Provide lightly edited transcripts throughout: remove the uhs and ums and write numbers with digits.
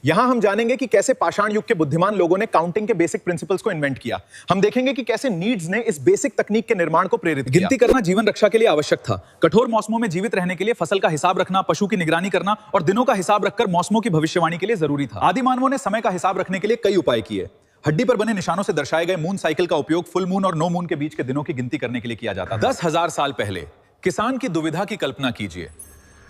यहां हम जानेंगे कि कैसे पाषाण युग के बुद्धिमान लोगों ने काउंटिंग के बेसिक प्रिंसिपल्स को इन्वेंट किया। हम देखेंगे कि कैसे नीड्स ने इस बेसिक तकनीक के निर्माण को प्रेरित किया। गिनती करना जीवन रक्षा के लिए आवश्यक था। कठोर मौसमों में जीवित रहने के लिए फसल का हिसाब रखना, पशु की निगरानी करना और दिनों का हिसाब रखकर मौसमों की भविष्यवाणी के लिए जरूरी था। आदि मानवों ने समय का हिसाब रखने के लिए कई उपाय किए। हड्डी पर बने निशानों से दर्शाए गए मून साइकिल का उपयोग फुल मून और नो मून के बीच के दिनों की गिनती करने के लिए किया जाता था। 10,000 साल पहले किसान की दुविधा की कल्पना कीजिए,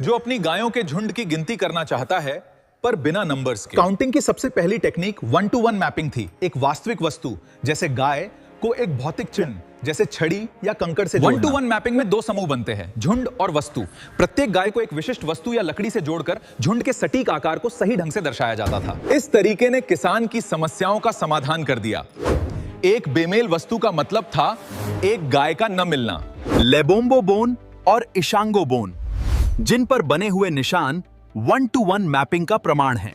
जो अपनी गायों के झुंड की गिनती करना चाहता है पर बिना नंबर्स के। काउंटिंग की सबसे पहली टेक्निक 1-to-1 मैपिंग थी। एक वास्तविक वस्तु जैसे गाय को एक भौतिक चिन्ह जैसे छड़ी या कंकड़ से जोड़ना। 1-to-1 मैपिंग में दो समूह बनते हैं, झुंड और वस्तु। प्रत्येक गाय को एक विशिष्ट वस्तु या लकड़ी से जोड़कर झुंड के सटीक आकार को सही ढंग से दर्शाया जाता था। इस तरीके ने किसान की समस्याओं का समाधान कर दिया। एक बेमेल वस्तु का मतलब था एक गाय का न मिलना। लेबोम्बो बोन और इशांगो बोन, जिन पर बने हुए निशान 1-to-1 मैपिंग का प्रमाण है।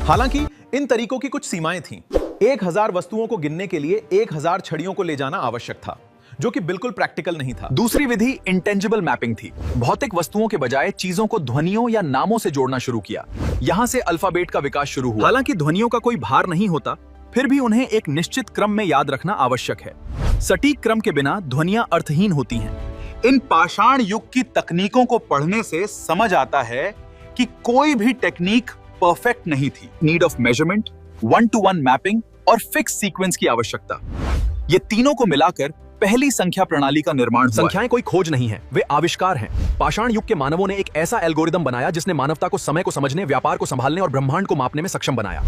हालांकि इन तरीकों की कुछ सीमाएं थीं। 1000 वस्तुओं को गिनने के लिए 1000 छड़ियों को ले जाना आवश्यक था, जो कि बिल्कुल प्रैक्टिकल नहीं था। दूसरी विधि इंटेंजिबल मैपिंग थी। भौतिक वस्तुओं के बजाय चीजों को ध्वनियों या नामों से जोड़ना शुरू किया। यहां से अल्फाबेट का विकास शुरू हुआ। हालांकि ध्वनियों का कोई भार नहीं होता, फिर भी उन्हें एक निश्चित क्रम में याद रखना आवश्यक है। सटीक क्रम के बिना ध्वनियां अर्थहीन होती हैं। इन पाषाण युग की तकनीकों को पढ़ने से समझ आता है कि कोई भी टेक्निक परफेक्ट नहीं थी। Need of measurement, 1-to-1 mapping और फिक्स सीक्वेंस की आवश्यकता, ये तीनों को मिलाकर पहली संख्या प्रणाली का निर्माण हुआ। संख्याएं कोई खोज नहीं है, वे आविष्कार हैं। पाषाण युग के मानवों ने एक ऐसा एल्गोरिदम बनाया जिसने मानवता को समय को समझने, व्यापार को संभालने और ब्रह्मांड को मापने में सक्षम बनाया।